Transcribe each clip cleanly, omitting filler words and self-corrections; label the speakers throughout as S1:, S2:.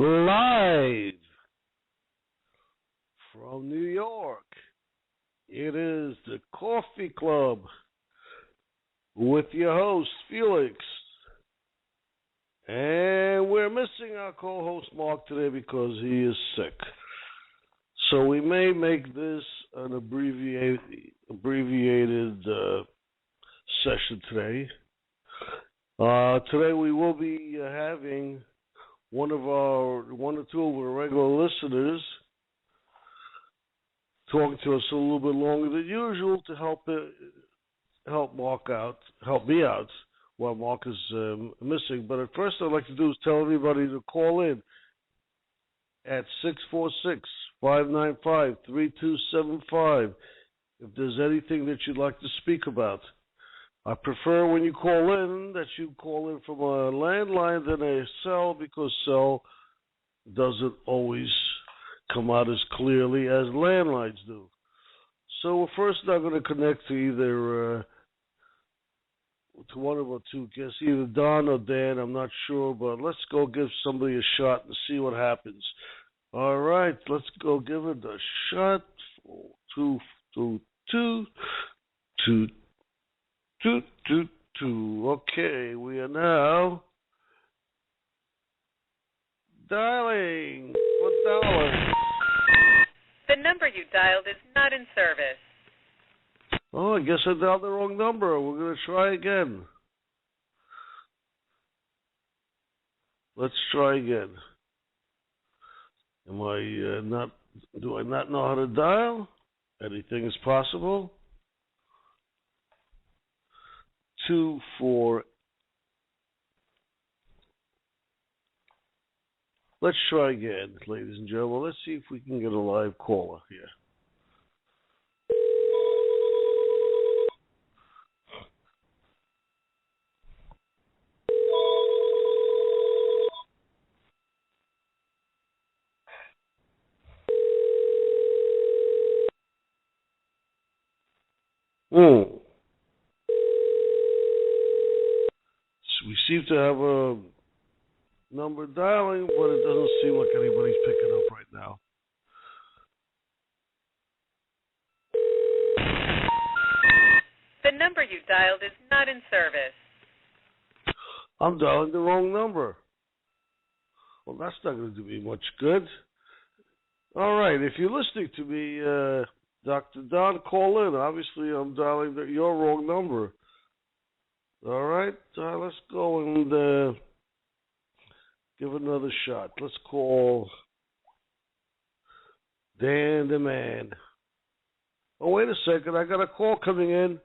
S1: Live from New York, it is the Coffee Club with your host, Felix. And we're missing our co-host, Mark, today because he is sick. So we may make this an abbreviated session today. Today we will be having one or two of our regular listeners talking to us a little bit longer than usual to help me out while Mark is missing. But at first, I'd like to do is tell everybody to call in at 646-595-3275 if there's anything that you'd like to speak about. I prefer when you call in that you call in from a landline than a cell, because cell doesn't always come out as clearly as landlines do. So we're first not going to connect to either to one of our two guests, either Don or Dan. I'm not sure, but let's go give somebody a shot and see what happens. All right, let's go give it a shot. 222. Okay, we are now dialing for dollars.
S2: The number you dialed is not in service.
S1: Oh, I guess I dialed the wrong number. We're going to try again. Let's try again. Do I not know how to dial? Anything is possible. 24. Let's try again, ladies and gentlemen. Let's see if we can get a live caller here. We seem to have a number dialing, but it doesn't seem like anybody's picking up right now.
S2: The number you dialed is not in service.
S1: I'm dialing the wrong number. Well, that's not going to do me much good. All right, if you're listening to me, Dr. Don, call in. Obviously, I'm dialing your wrong number. All right, let's go and give another shot. Let's call Dan the man. Oh, wait a second. I got a call coming in.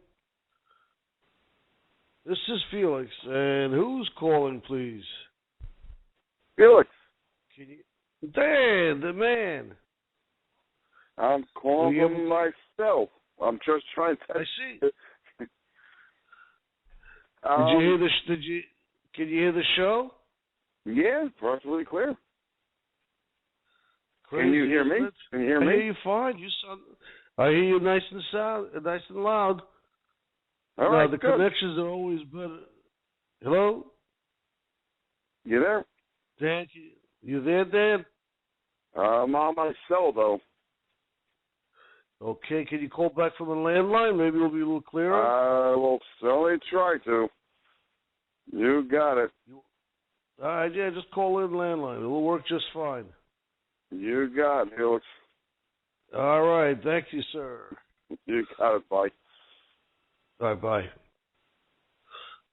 S1: This is Felix. And who's calling, please?
S3: Felix.
S1: Dan the man.
S3: I'm calling from myself. I'm just trying to...
S1: I see. Can you hear the show?
S3: Yeah, perfectly clear.
S1: Crazy,
S3: can you hear me? Can you hear me?
S1: I hear you fine. I hear you nice and loud.
S3: All right,
S1: the
S3: good.
S1: connections are always better. Hello?
S3: You there?
S1: Dan, you there, Dan?
S3: I'm on my cell, though.
S1: Okay, can you call back from the landline? Maybe it'll be a little clearer.
S3: I will certainly try to. You got it.
S1: All right, yeah, just call in landline. It'll work just fine.
S3: You got it, Felix.
S1: All right, thank you, sir.
S3: You got it, bye.
S1: All right, bye.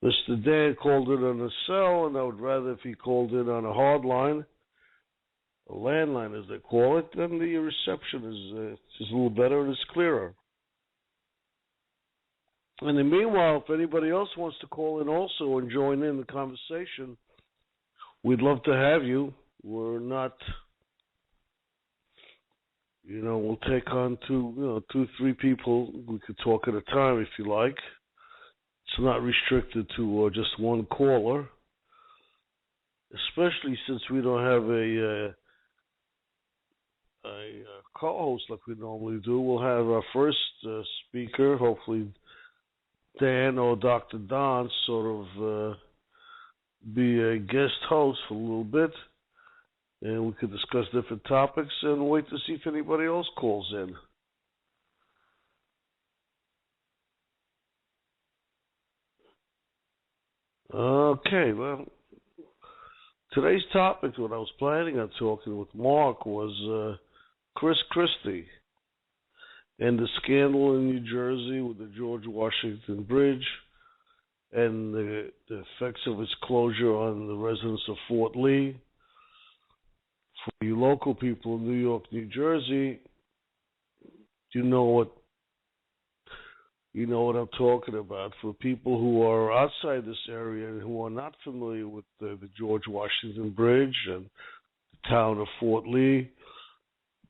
S1: Mr. Dan called in on a cell, and I would rather if he called in on a hard line, a landline as they call it, then the reception is a little better and it's clearer. And then meanwhile, if anybody else wants to call in also and join in the conversation, we'd love to have you. We're not, we'll take on two, 3 people. We could talk at a time if you like. It's not restricted to just one caller, especially since we don't have a co-host like we normally do. We'll have our first speaker, hopefully Dan or Dr. Don, sort of be a guest host for a little bit. and we could discuss different topics and wait to see if anybody else calls in. Okay, well, today's topic, what I was planning on talking with Mark, was Christie and the scandal in New Jersey with the George Washington Bridge and the effects of its closure on the residents of Fort Lee. For you local people in New York, New Jersey, you know what I'm talking about. For people who are outside this area and who are not familiar with the George Washington Bridge and the town of Fort Lee,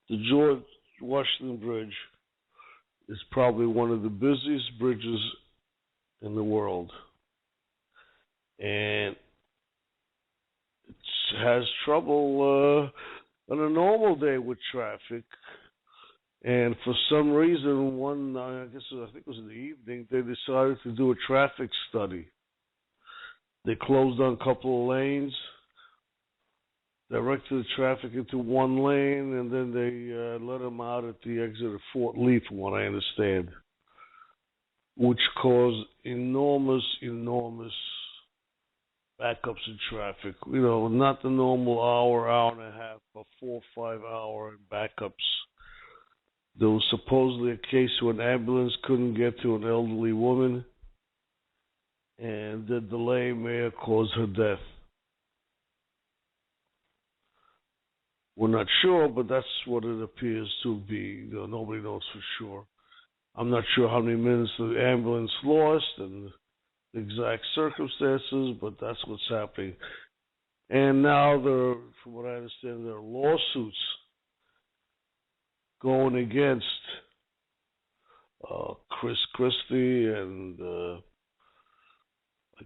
S1: the George Washington Bridge is probably one of the busiest bridges in the world. And it has trouble on a normal day with traffic. And for some reason, I think it was in the evening, they decided to do a traffic study. They closed on a couple of lanes, directed the traffic into one lane, and then they let them out at the exit of Fort Lee, from what I understand, which caused enormous backups in traffic. Not the normal hour and a half, but 4 or 5 hour backups. There was supposedly a case where an ambulance couldn't get to an elderly woman, and the delay may have caused her death. We're not sure, but that's what it appears to be. Nobody knows for sure. I'm not sure how many minutes the ambulance lost and the exact circumstances, but that's what's happening. And now from what I understand, there are lawsuits going against Christie and I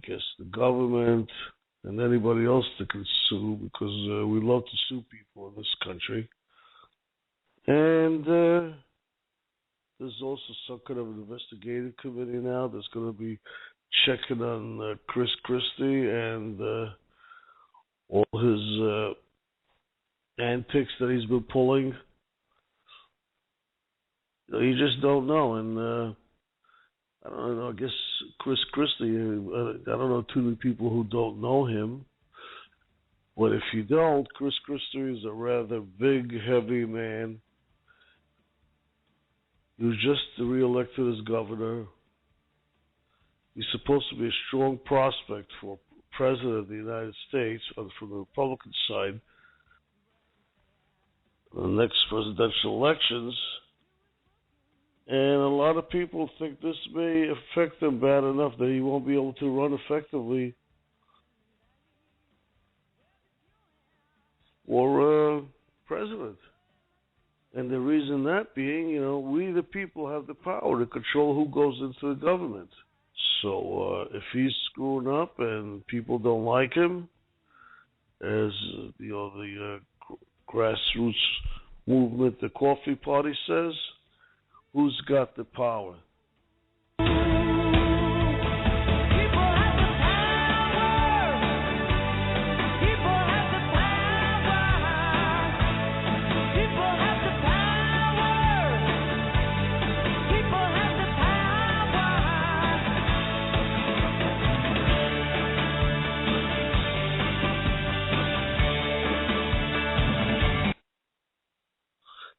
S1: guess the government and anybody else that can sue, because we love to sue people in this country. And there's also some kind of investigative committee now that's going to be checking on Christie and all his antics that he's been pulling. You just don't know. And I don't know, I guess Christie, I don't know too many people who don't know him. But if you don't, Christie is a rather big, heavy man. He was just re-elected as governor. He's supposed to be a strong prospect for president of the United States from the Republican side in the next presidential elections. And a lot of people think this may affect him bad enough that he won't be able to run effectively for president. And the reason that being, we the people have the power to control who goes into the government. So if he's screwing up and people don't like him, as the grassroots movement, the Coffee Party says, who's got the power?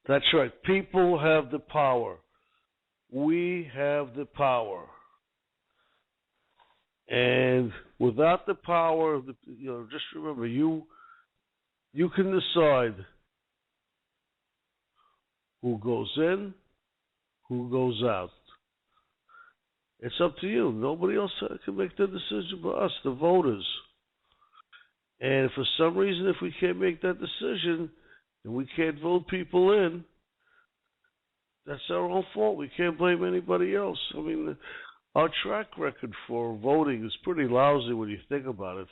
S1: That's right. People have the power. We have the power. And without the power, just remember, you can decide who goes in, who goes out. It's up to you. Nobody else can make the decision but us, the voters. And for some reason, if we can't make that decision, and we can't vote people in, that's our own fault. We can't blame anybody else. I mean, our track record for voting is pretty lousy when you think about it.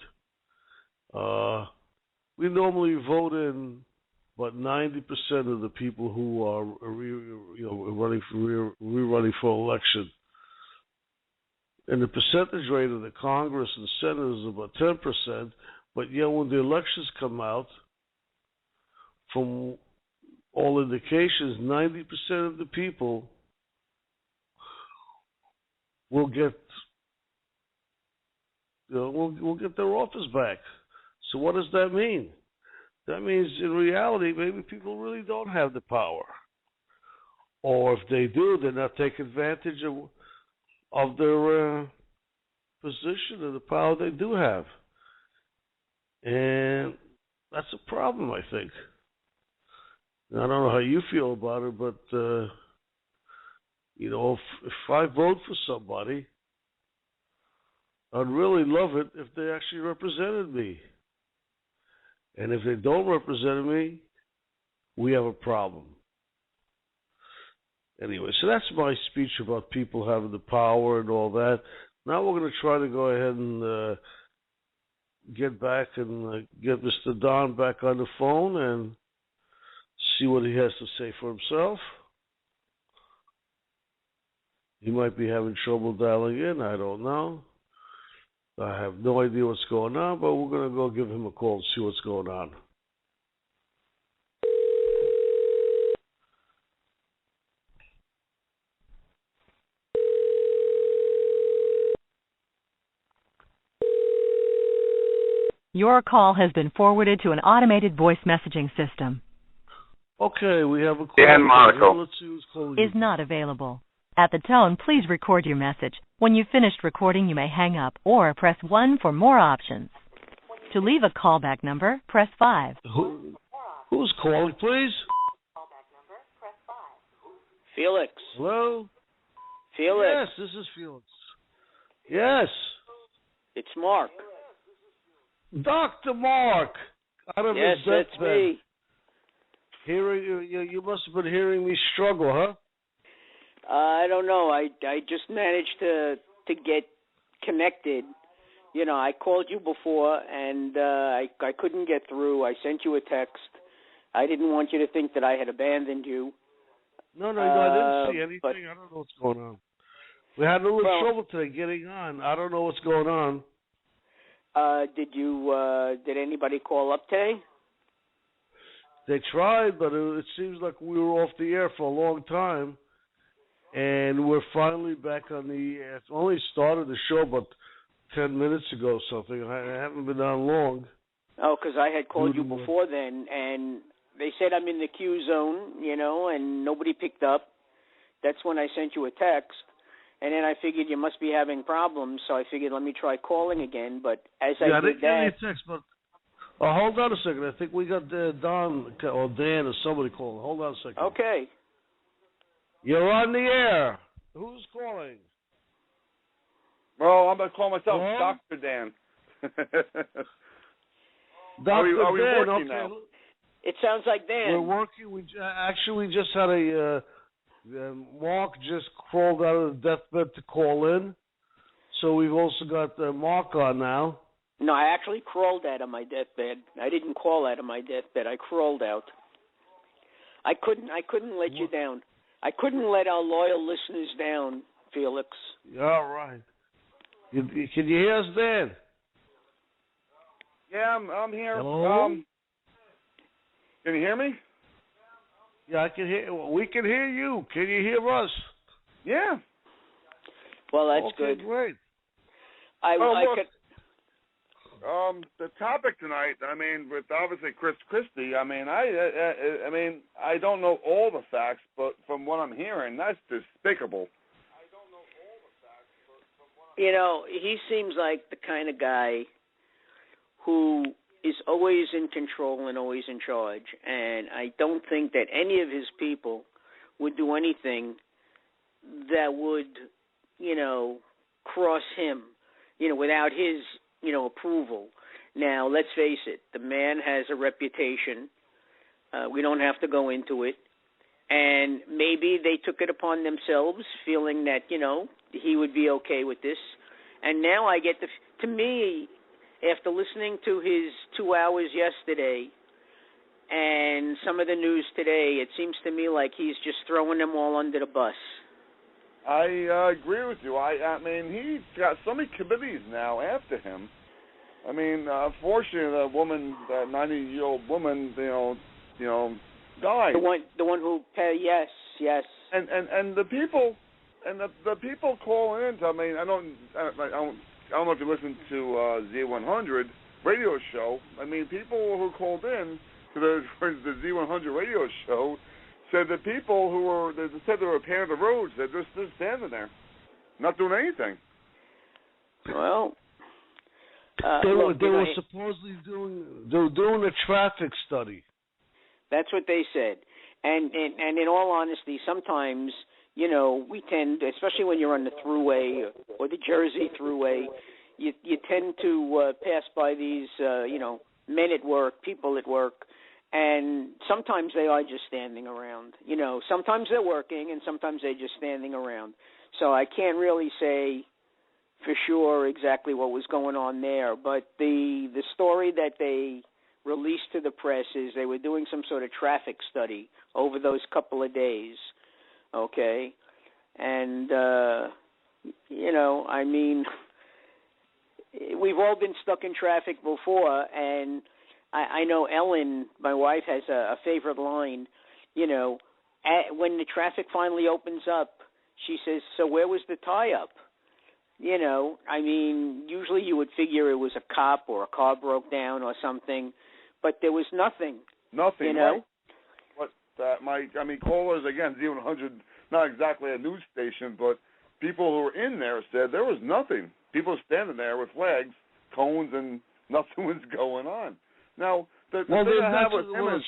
S1: We normally vote in about 90% of the people who are running for election. And the percentage rate of the Congress and Senate is about 10%, but yet when the elections come out, from all indications, 90% of the people will get, will get their office back. So what does that mean? That means in reality, maybe people really don't have the power. Or if they do, they're not taking advantage of their position and the power they do have. And that's a problem, I think. I don't know how you feel about it, but, if I vote for somebody, I'd really love it if they actually represented me. And if they don't represent me, we have a problem. Anyway, so that's my speech about people having the power and all that. Now we're going to try to go ahead and get back and get Mr. Don back on the phone and see what he has to say for himself. He might be having trouble dialing in. I don't know. I have no idea what's going on, but we're going to go give him a call and see what's going on.
S4: Your call has been forwarded to an automated voice messaging system.
S1: Okay, we have a call.
S3: Dan Monaco.
S1: Let's see who's calling.
S4: Is not available. At the tone, please record your message. When you've finished recording, you may hang up or press 1 for more options. To leave a callback number, press 5.
S1: Who's calling, please?
S5: Felix.
S1: Hello?
S5: Felix.
S1: Yes, this is Felix. Yes.
S5: It's Mark.
S1: Dr. Mark. Out of
S5: Yes,
S1: his
S5: that's
S1: deathbed.
S5: me.
S1: You must have been hearing me struggle, huh?
S5: I don't know. I just managed to get connected. I called you before, and I couldn't get through. I sent you a text. I didn't want you to think that I had abandoned you.
S1: No, I didn't see anything.
S5: But,
S1: I don't know what's going on. We had a little trouble today getting on. I don't know what's going on.
S5: Did anybody call up today?
S1: They tried, but it seems like we were off the air for a long time. And we're finally back on the air. It's only started the show about 10 minutes ago or something. I haven't been on long.
S5: Oh, because I had called you before then, and they said I'm in the queue zone, and nobody picked up. That's when I sent you a text. And then I figured you must be having problems, so I figured let me try calling again. But as I did that...
S1: I didn't get any text, but... hold on a second. I think we got Don or Dan or somebody calling. Hold on a second.
S5: Okay.
S3: You're on the air.
S1: Who's calling?
S3: Well, I'm going to call myself
S1: Hello?
S3: Dr. Dan.
S1: Dr.
S3: Are we
S1: Dan,
S3: working
S1: okay.
S3: now?
S5: It sounds like Dan.
S1: We're working. We just had a... Mark just crawled out of the deathbed to call in. So we've also got Mark on now.
S5: No, I actually crawled out of my deathbed. I didn't crawl out of my deathbed. I crawled out. I couldn't let you down. I couldn't let our loyal listeners down, Felix.
S1: All right. Can you hear us, Dan?
S3: Yeah, I'm here.
S1: Hello?
S3: Can you hear me?
S1: Yeah, I can hear. We can hear you. Can you hear us?
S3: Yeah.
S5: Well, that's
S1: okay,
S5: good.
S1: Great.
S3: The topic tonight, with obviously Christie, I don't know all the facts, but from what I'm hearing, that's despicable.
S5: He seems like the kind of guy who is always in control and always in charge, and I don't think that any of his people would do anything that would, cross him, without his, approval. Now, let's face it, the man has a reputation. We don't have to go into it. And maybe they took it upon themselves, feeling that, he would be okay with this. And now I get to me, after listening to his 2 hours yesterday and some of the news today, it seems to me like he's just throwing them all under the bus.
S3: I agree with you. He's got so many committees now after him. Unfortunately, that 90-year-old woman, died.
S5: The one who yes.
S3: And the people the people calling in. I mean, I don't know if you listen to Z100 radio show. I mean, people who called in to the Z100 radio show said that people who said they were repairing the roads, they're just standing there, not doing anything.
S5: Well,
S1: they were supposedly doing a traffic study.
S5: That's what they said. And in all honesty, sometimes, we tend, especially when you're on the thruway or the Jersey thruway, you tend to pass by these, men at work, people at work, and sometimes they are just standing around. Sometimes they're working and sometimes they're just standing around. So I can't really say for sure exactly what was going on there, but the story that they released to the press is they were doing some sort of traffic study over those couple of days, okay? And, I mean, we've all been stuck in traffic before, and I know Ellen, my wife, has a favorite line, when the traffic finally opens up, she says, so where was the tie-up? I mean, usually you would figure it was a cop or a car broke down or something, but there was nothing.
S3: Nothing, right? What, callers, again, Z100, not exactly a news station, but people who were in there said there was nothing. People standing there with flags, cones, and nothing was going on. Now, the thing I have with him is,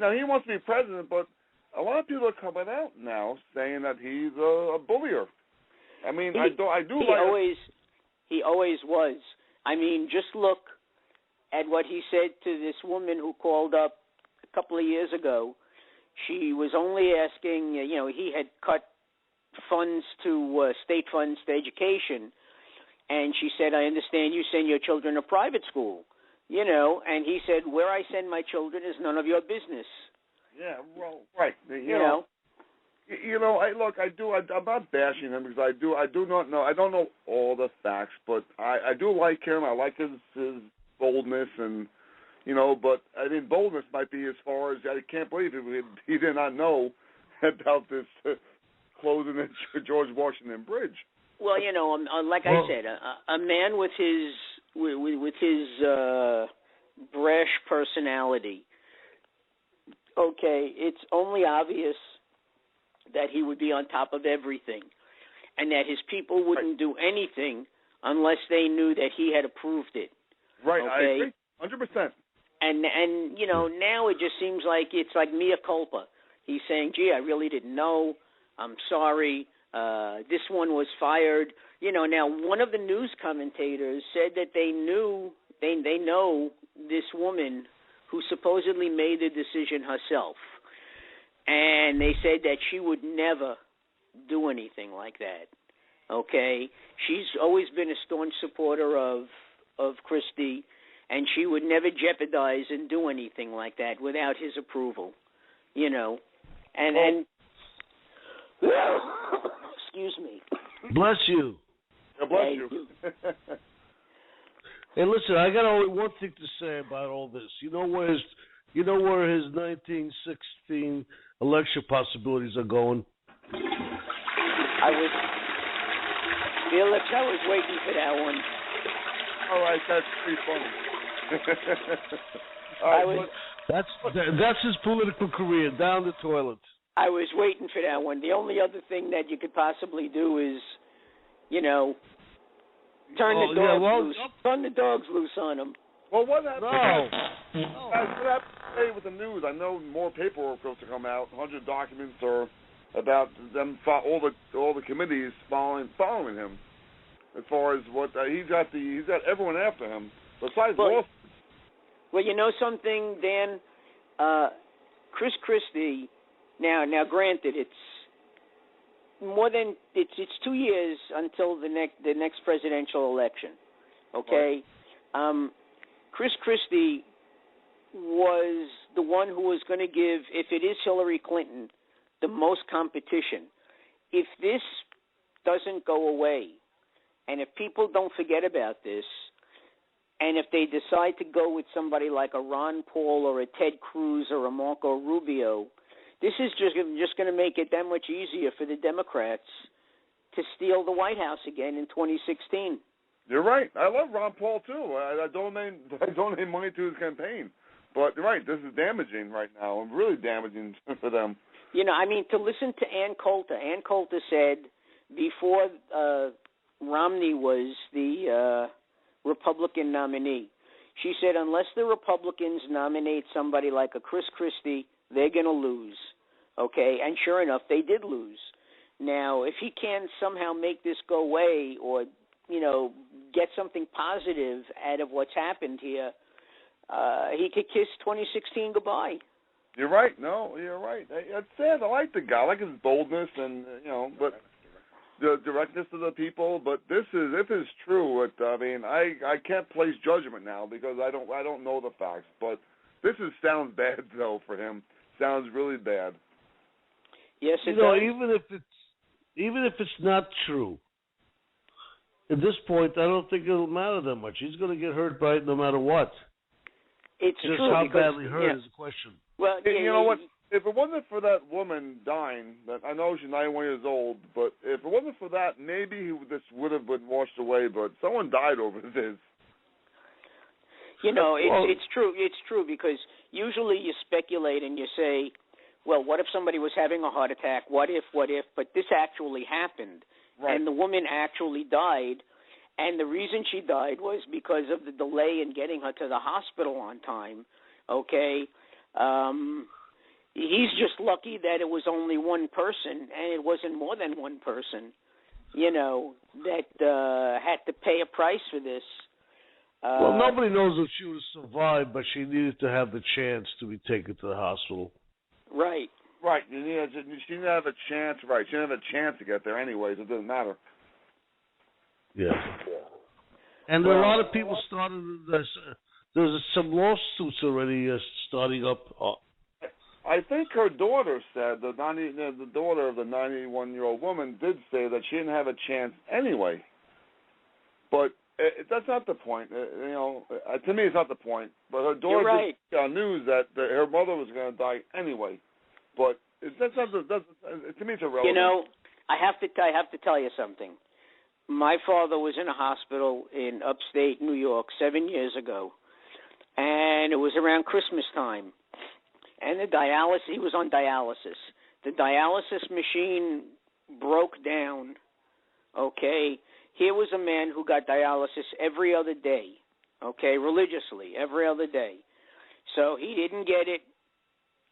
S3: now he wants to be president, but a lot of people are coming out now saying that he's a bullier. I mean, he always was. I mean, just look at what he said to this woman who called up a couple of years ago. She was only asking, he had cut funds to state funds to education, and she said, I understand you send your children to private school, and he said, where I send my children is none of your business. Yeah, well, right. I'm not bashing him because I do not know. I don't know all the facts, but I do like him. I like his boldness, and but I mean, boldness might be as far as I can't believe he did not know about this closing the George Washington Bridge.
S5: Well, like I said, a man with his brash personality. Okay, it's only obvious that he would be on top of everything, and that his people wouldn't do anything unless they knew that he had approved it.
S3: Right,
S5: okay?
S3: I agree, 100%.
S5: And now it just seems like it's like mea culpa. He's saying, gee, I really didn't know. I'm sorry. This one was fired. Now one of the news commentators said that they know this woman who supposedly made the decision herself. And they said that she would never do anything like that, okay? She's always been a staunch supporter of Christie, and she would never jeopardize and do anything like that without his approval, And excuse me.
S1: Bless you.
S3: Yeah, bless you.
S1: Hey, listen, I got only one thing to say about all this. You know where his 1916 election possibilities are going?
S5: Felix, I was waiting for that one.
S3: All right, that's pretty funny.
S1: That's his political career, down the toilet.
S5: I was waiting for that one. The only other thing that you could possibly do is, turn the dogs loose on him.
S3: Well, what happened?
S1: No.
S3: What happened today with the news? I know more paperwork supposed to come out, 100 documents or about them, all the committees following him. As far as what he's got everyone after him. Besides Wolf.
S5: Well, you know something, Dan. Chris Christie. Now, granted, it's 2 years until the next presidential election. Okay. Right. Chris Christie was the one who was going to give, if it is Hillary Clinton, the most competition. If this doesn't go away, and if people don't forget about this, And if they decide to go with somebody like a Ron Paul or a Ted Cruz or a Marco Rubio, this is just going to make it that much easier for the Democrats to steal the White House again in 2016.
S3: You're right. I love Ron Paul too. I donate money to his campaign. But you're right, this is damaging right now. Really damaging for them.
S5: You know, I mean, to listen to Ann Coulter. Ann Coulter said before Romney was the Republican nominee, she said unless the Republicans nominate somebody like a Chris Christie, they're going to lose. Okay? And sure enough, they did lose. Now, if he can somehow make this go away or, you know, get something positive out of what's happened here, he could kiss 2016 goodbye.
S3: You're right. No, you're right. It's sad. I like the guy. I like his boldness and, you know, but the directness of the people. But this is, if it's true, I mean, I can't place judgment now because I don't know the facts. But this sounds bad though for him. Sounds really bad.
S5: Yes, it
S1: you know,
S5: does.
S1: even if it's not true, at this point, I don't think it'll matter that much. He's going to get hurt by it no matter what.
S5: It's
S1: just
S5: true
S1: how
S5: because,
S1: badly hurt is the question.
S5: Well,
S3: you know what? If it wasn't for that woman dying, that I know she's 91 years old, but if it wasn't for that, maybe this would have been washed away. But someone died over this.
S5: You know, it's true. It's true because usually you speculate and you say, well, what if somebody was having a heart attack? What if? But this actually happened.
S3: Right.
S5: And the woman actually died. And the reason she died was because of the delay in getting her to the hospital on time. Okay? He's just lucky that it was only one person, and it wasn't more than one person, you know, that had to pay a price for this.
S1: Well, nobody knows if she would have survived, but she needed to have the chance to be taken to the hospital.
S5: Right.
S3: Right. She didn't have a chance. Right. She didn't have a chance to get there anyways. It doesn't matter.
S1: Yeah. And a lot of people started this. There's some lawsuits already starting up.
S3: I think her daughter said, the daughter of the 91-year-old woman did say that she didn't have a chance anyway. But that's not the point. You know, to me, it's not the point. But her daughter did on news that her mother was going to die anyway. But that's not. To me, it's irrelevant.
S5: You know, I have to tell you something. My father was in a hospital in upstate New York 7 years ago, and it was around Christmas time. And he was on dialysis. The dialysis machine broke down, okay? Here was a man who got dialysis every other day, okay, religiously, every other day. So he didn't get it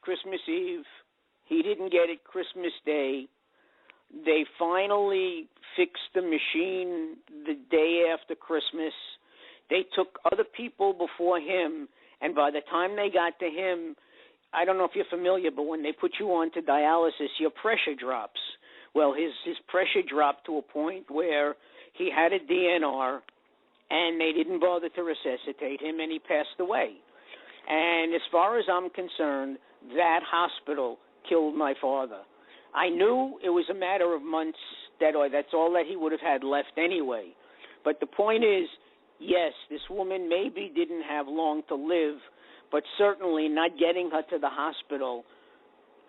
S5: Christmas Eve. He didn't get it Christmas Day. They finally fixed the machine the day after Christmas. They took other people before him, and by the time they got to him, I don't know if you're familiar, but when they put you on to dialysis, your pressure drops. Well, his pressure dropped to a point where he had a DNR, and they didn't bother to resuscitate him, and he passed away. And as far as I'm concerned, that hospital killed my father. I knew it was a matter of months, that's all that he would have had left anyway. But the point is, yes, this woman maybe didn't have long to live, but certainly not getting her to the hospital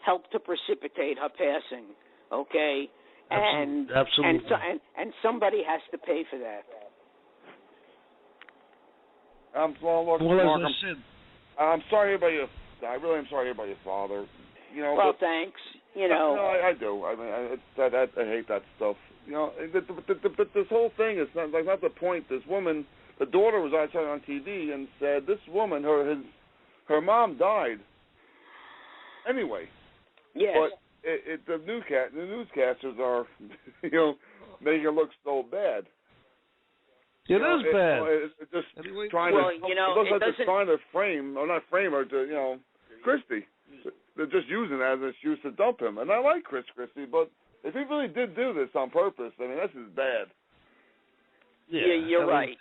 S5: helped to precipitate her passing, okay?
S1: Absolutely.
S5: And somebody has to pay for that.
S3: I'm sorry about your. I really am sorry about your father. You know.
S5: Well, thanks. You know.
S3: No, I do. I mean, I hate that stuff. You know, but this whole thing is not the point. This woman, the daughter, was outside on TV and said this woman, her mom died. Anyway.
S5: Yes.
S3: But the newscasters are, you know, making it look so bad.
S1: It is bad.
S3: It's just
S1: anyway,
S3: trying to frame, or not frame her, to, you know, Christie. They're just using it as an excuse to dump him. And I like Christie, but if he really did do this on purpose, I mean, this is bad.
S5: Yeah, you're right.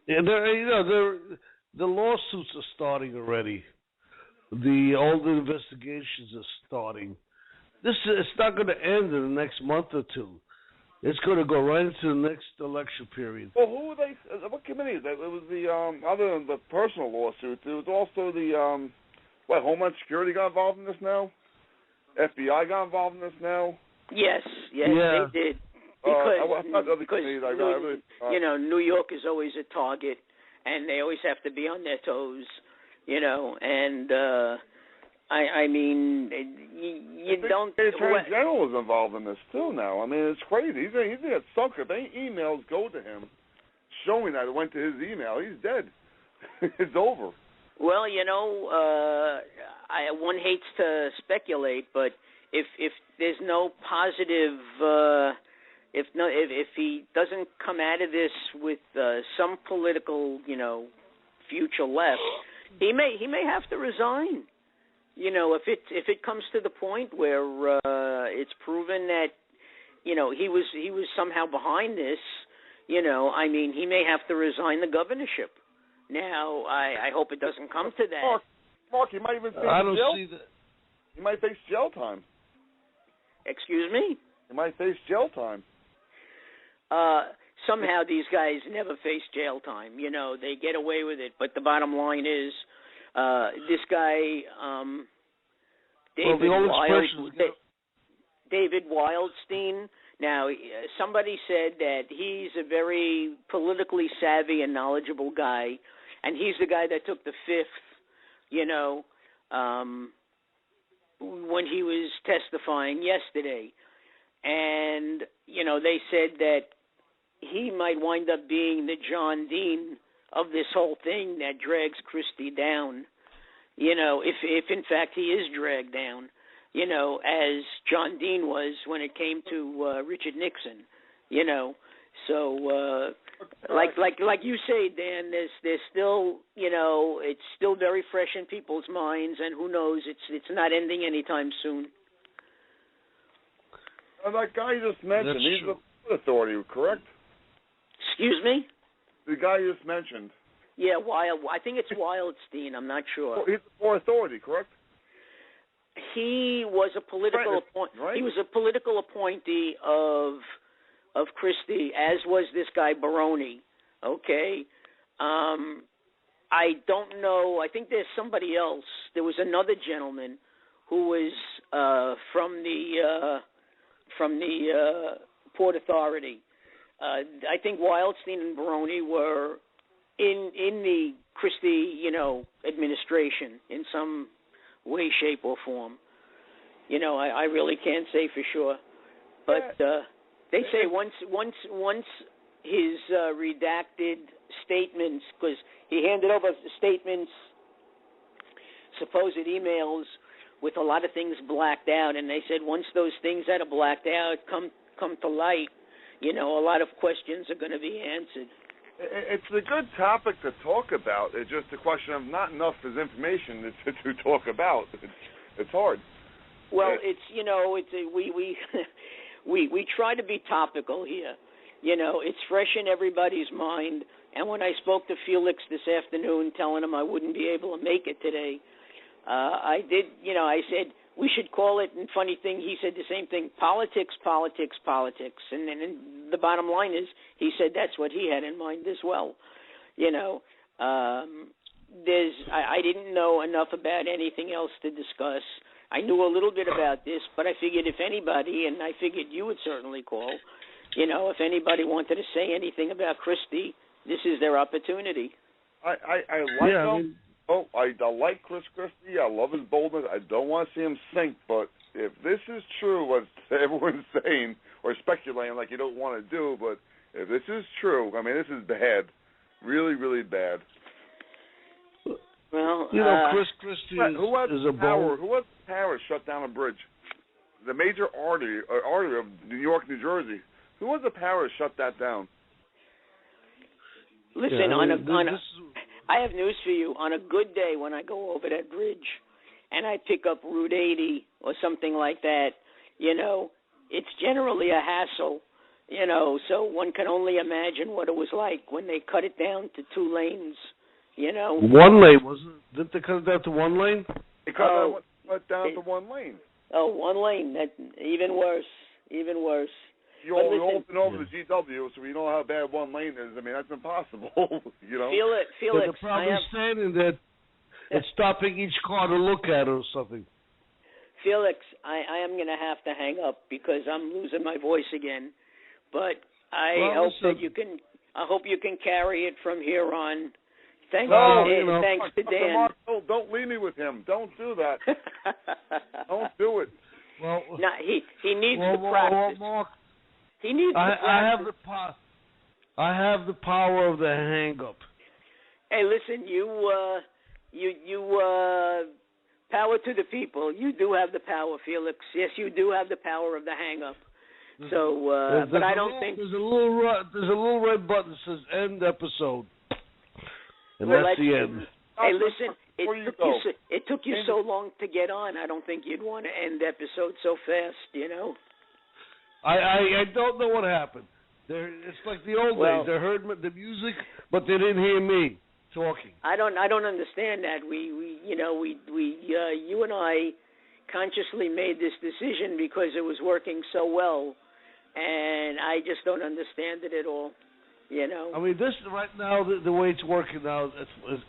S1: Yeah, the lawsuits are starting already. All the investigations are starting. It's not going to end in the next month or two. It's going to go right into the next election period.
S3: Well, who were they? What committee is that? It was the other than the personal lawsuit, there was also the Homeland Security got involved in this now. FBI got involved in this now.
S5: Yes,
S1: Yeah.
S5: they did. Because
S3: you
S5: know, New York is always a target, and they always have to be on their toes. You know, and I mean, you don't.
S3: The Attorney General is involved in this too now. I mean, it's crazy. He's going to get sunk. If any emails go to him showing that it went to his email, he's dead. It's over.
S5: Well, you know, one hates to speculate, but if there's no positive, if he doesn't come out of this with some political, you know, future left, he may have to resign. You know, if it comes to the point where it's proven that, you know, he was somehow behind this, you know, I mean, he may have to resign the governorship. Now, I hope it doesn't come to that.
S3: Mark, he might even face
S1: I don't
S3: jail.
S1: see that.
S3: He might face jail time.
S5: Excuse me?
S3: He might face jail time.
S5: Somehow these guys never face jail time. You know, they get away with it. But the bottom line is, this guy, David Wildstein. Now, somebody said that he's a very politically savvy and knowledgeable guy, and he's the guy that took the fifth, you know, when he was testifying yesterday. And, you know, they said that he might wind up being the John Dean of this whole thing that drags Christie down, you know, if in fact he is dragged down, you know, as John Dean was when it came to Richard Nixon, you know. So, like you say, Dan, there's still, you know, it's still very fresh in people's minds, and who knows, it's not ending anytime soon.
S3: And that guy you just mentioned, he's the Port Authority, correct?
S5: Excuse me?
S3: The guy you just mentioned.
S5: Yeah, I think it's Wildstein. I'm not sure.
S3: Oh, he's the Port Authority, correct?
S5: He was a political
S3: right.
S5: He was a political appointee of Christie, as was this guy Baroni. Okay, I don't know. I think there's somebody else. There was another gentleman who was from the Port Authority. I think Wildstein and Baroni were in the Christie, you know, administration in some way, shape, or form. You know, I really can't say for sure, but they say once his redacted statements, because he handed over statements, supposed emails with a lot of things blacked out, and they said once those things that are blacked out come to light, you know, a lot of questions are going to be answered.
S3: It's a good topic to talk about. It's just a question of not enough is information to talk about. It's hard.
S5: Well, it's, you know, we try to be topical here. You know, it's fresh in everybody's mind. And when I spoke to Felix this afternoon, telling him I wouldn't be able to make it today, I did. You know, I said we should call it. And funny thing, he said the same thing: politics, politics, politics. And then the bottom line is, he said that's what he had in mind as well. You know, I didn't know enough about anything else to discuss. I knew a little bit about this, but I figured if anybody, and I figured you would certainly call, you know, if anybody wanted to say anything about Christie, this is their opportunity.
S3: I like him. I like Chris Christie. I love his boldness. I don't want to see him sink, but if this is true, what everyone's saying or speculating like you don't want to do, but if this is true, I mean, this is bad. Really, really bad.
S5: Well,
S1: you know, Chris Christie is a
S3: power. Who has power to shut down a bridge? The major artery of New York, New Jersey. Who has the power to shut that down?
S5: Listen, I have news for you. On a good day, when I go over that bridge and I pick up Route 80 or something like that, you know, it's generally a hassle. You know, so one can only imagine what it was like when they cut it down to 2 lanes. You know,
S1: 1 lane, wasn't it? Didn't they cut it down to 1 lane?
S3: They cut it down to 1 lane.
S5: Oh, 1 lane. That even worse.
S3: you all been over the GW, so we know how bad one lane is. I mean, that's impossible. You know.
S5: Felix,
S1: they're probably standing there and stopping each car to look at it or something.
S5: Felix, I am going to have to hang up because I'm losing my voice again. But I hope you can carry it from here on. Thanks to Dan.
S3: Mark, don't leave me with him. Don't do that. Don't do it.
S1: Well,
S5: no, he needs to practice.
S1: Mark,
S5: he needs to practice.
S1: I have the power of the hang up.
S5: Hey, listen, you power to the people. You do have the power, Felix. Yes, you do have the power of the hang up. So, but I don't think
S1: there's a little red button that says end episode, and that's the end.
S5: Hey, listen, it took you so long to get on. I don't think you'd want to end the episode so fast, you know.
S1: I don't know what happened. It's like the old days. They heard the music, but they didn't hear me talking.
S5: I don't understand that. You and I consciously made this decision because it was working so well, and I just don't understand it at all. You know. I
S1: mean, this right now, the way it's working now,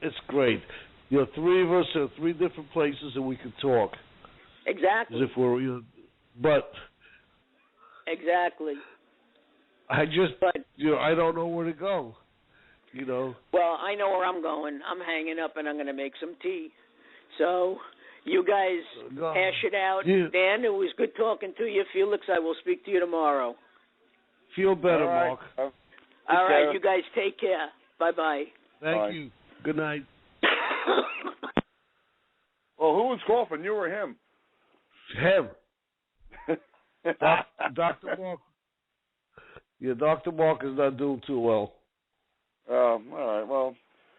S1: it's great. You know, three of us are three different places, and we can talk.
S5: Exactly.
S1: As if we're, but.
S5: Exactly.
S1: I don't know where to go. You know.
S5: Well, I know where I'm going. I'm hanging up, and I'm going to make some tea. So, you guys hash it out. Yeah. Dan, it was good talking to you. Felix, I will speak to you tomorrow.
S1: Feel better,
S3: Mark.
S5: All right, you guys take care. Bye-bye.
S1: Thank you. Good night.
S3: Well, who was coughing, you or him?
S1: Him. Dr. Mark. Yeah, Dr. Mark is not doing too well.
S3: All right. Well,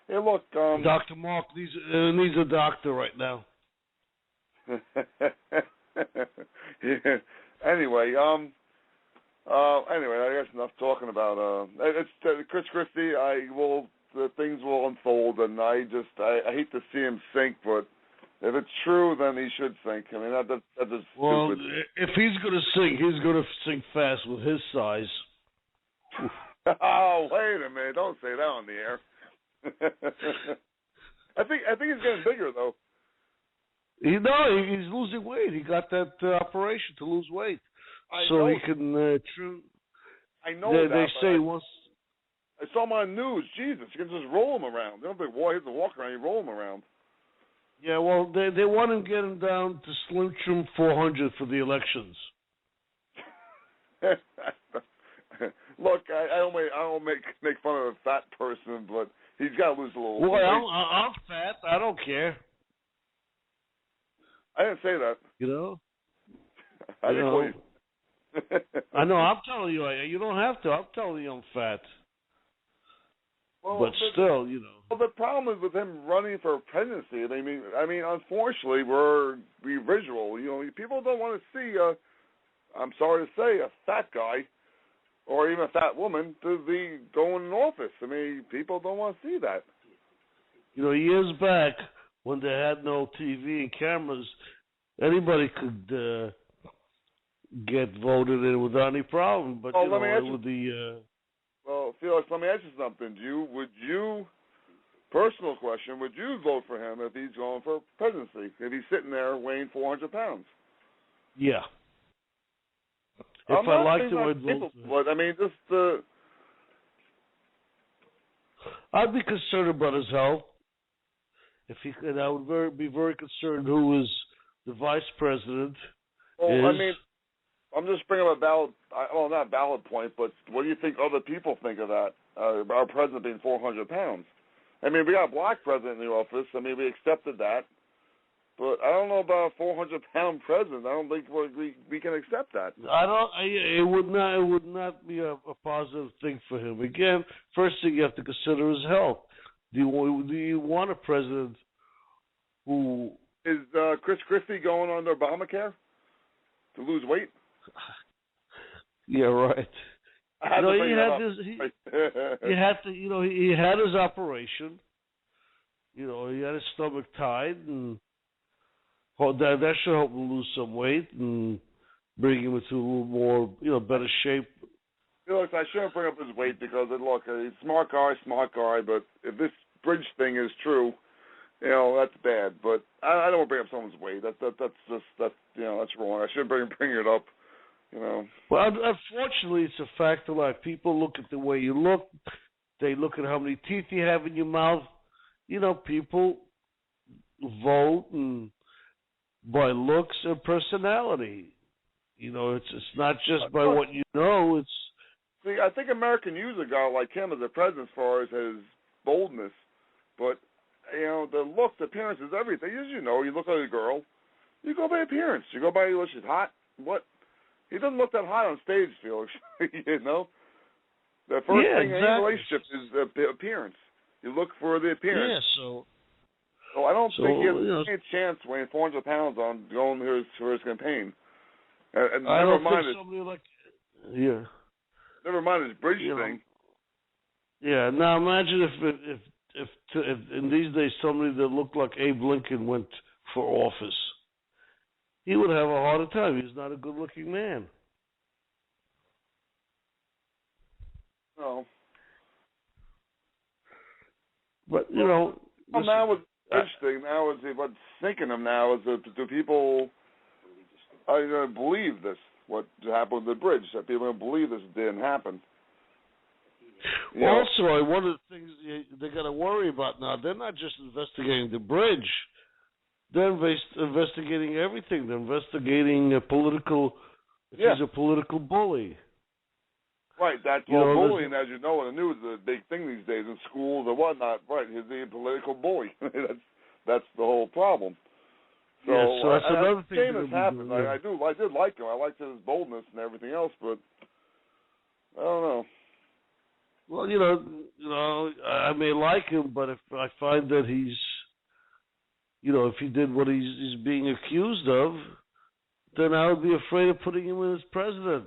S3: hey, look.
S1: Dr. Mark needs a doctor right now.
S3: Yeah. Anyway, I guess enough talking about. It's Christie. Things will unfold, and I hate to see him sink, but if it's true, then he should sink. I mean, that's just stupid.
S1: If he's going to sink, he's going to sink fast with his size.
S3: Oh, wait a minute! Don't say that on the air. I think he's getting bigger though.
S1: He's losing weight. He got that operation to lose weight, so he can.
S3: I know that.
S1: They say once.
S3: I saw him on news. Jesus, you can just roll him around. They don't think he has to walk around. You roll him around.
S1: Yeah, well, they want to get him down to Slim Trim 400 for the elections.
S3: Look, I don't make fun of a fat person, but he's got to lose a little weight.
S1: Well, I'm fat. I don't care.
S3: I didn't say that.
S1: You know?
S3: I didn't call you.
S1: I know. I'm telling you. You don't have to. I'm telling you I'm fat.
S3: Well,
S1: but still, you know.
S3: Well, the problem is with him running for presidency. I mean, unfortunately, we're visual. You know, people don't want to see I'm sorry to say, a fat guy or even a fat woman to be going in office. I mean, people don't want to see that.
S1: You know, years back when they had no TV and cameras, anybody could get voted in without any problem. But
S3: Well, Felix, let me ask you something. Personal question, would you vote for him if he's going for presidency? If he's sitting there weighing 400 pounds?
S1: Yeah. If I liked him, I'd vote for him.
S3: I mean,
S1: I'd be concerned about his health. I would be very concerned who is the vice president.
S3: Well, I mean, I'm just bringing up not a valid point, but what do you think other people think of that? Our president being 400 pounds. I mean, we got a black president in the office. I mean, we accepted that. But I don't know about a 400-pound president. I don't think we can accept that.
S1: It would not be a positive thing for him. Again, first thing you have to consider is health. Do you want a president who
S3: is Christie going on to Obamacare to lose weight?
S1: Yeah, right. He had his operation. You know, he had his stomach tied, and that should help him lose some weight. And bring him into a little more, better shape.
S3: Felix, I shouldn't bring up his weight because, look, he's a smart guy, but if this bridge thing is true, that's bad. But I don't want to bring up someone's weight. That's wrong. I shouldn't bring it up.
S1: Well, unfortunately, it's a fact of life. People look at the way you look. They look at how many teeth you have in your mouth. People vote and by looks and personality. It's not just by what you know. It's
S3: See, I think America can use a guy like him as a president as far as his boldness. But, the look, the appearance is everything. As you look at a girl, you go by appearance. You go by, she's hot. What? He doesn't look that hot on stage, Felix. The first thing in any relationship is the appearance. You look for the appearance.
S1: Yeah,
S3: so I don't think he has any chance weighing 400 pounds on going for his campaign. And
S1: I
S3: never
S1: don't
S3: mind
S1: think somebody like... Yeah.
S3: Never mind his bridge thing.
S1: Yeah. Now imagine if in these days somebody that looked like Abe Lincoln went for office, he would have a harder time. He's not a good-looking man.
S3: No.
S1: But
S3: now with the bridge thing, now is what's thinking of now is do people are going to believe this? What happened with the bridge? That people are going to believe this didn't happen.
S1: Also, one of the things they got to worry about now, they're not just investigating the bridge. They're investigating everything. They're investigating he's a political bully.
S3: Right, that's bullying, as you know, in the news is a big thing these days in schools or whatnot. Right, he's a political bully. that's the whole problem. So,
S1: that's another thing
S3: that has happened. Yeah. I did like him. I liked his boldness and everything else, but I don't know.
S1: Well, I may like him, but if I find that he's, if he did what he's being accused of, then I would be afraid of putting him in as president.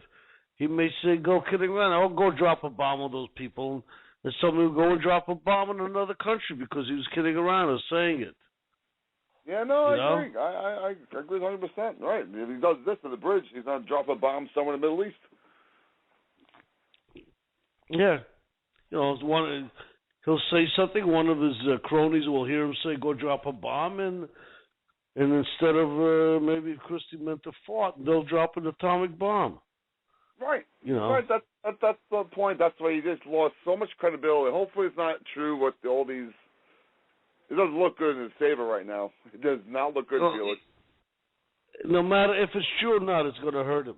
S1: He may say, go kidding around. I'll go drop a bomb on those people. And somebody will go and drop a bomb in another country because he was kidding around or saying it.
S3: Yeah, no, I agree. I agree 100%. Right. If he does this to the bridge, he's going to drop a bomb somewhere in the Middle East.
S1: Yeah. He'll say something. One of his cronies will hear him say, go drop a bomb. And instead of maybe Christie meant to fart, they'll drop an atomic bomb.
S3: Right. Right. That's the point. That's why he just lost so much credibility. Hopefully it's not true what all these... It doesn't look good in his favor right now. It does not look good, Felix.
S1: No matter if it's true or not, it's going to hurt him.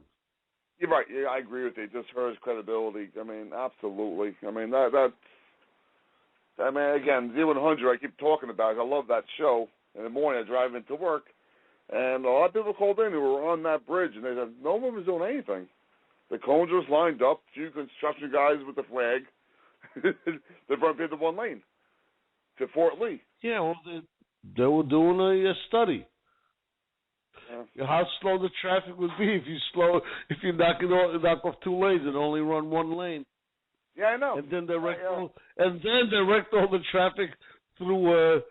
S3: You're right. Yeah, I agree with you. It just hurt his credibility. I mean, absolutely. I mean, again, Z100, I keep talking about it. I love that show. In the morning, I drive into work, and a lot of people called in who were on that bridge, and they said no one was doing anything. The cones were lined up, a few construction guys with the flag. They brought people one lane to Fort Lee.
S1: Yeah, well, they were doing a study. Yeah. How slow the traffic would be if you knock off two lanes and only run one lane.
S3: Yeah, I know.
S1: And then direct all the traffic through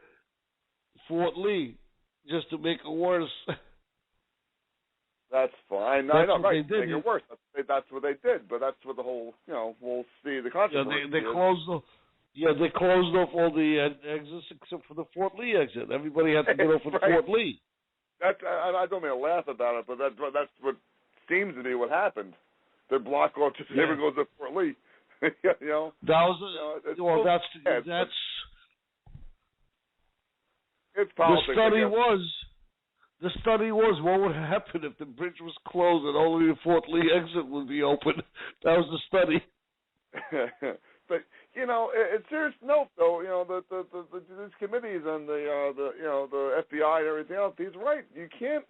S1: Fort Lee just to make it worse.
S3: That's fine. I know, right? Make it worse. That's what they did. But that's what the whole, we'll see the consequences.
S1: Yeah, they closed off all the exits except for the Fort Lee exit. Everybody had to get off at Fort Lee.
S3: I don't mean to laugh about it, but that's what seems to be what happened. They block off just everyone goes to Fort Lee.
S1: That's it's politics. The study was what would happen if the bridge was closed and only the Fort Lee exit would be open. That was the study.
S3: But in serious note, though, these committees and the FBI and everything else, he's right. You can't,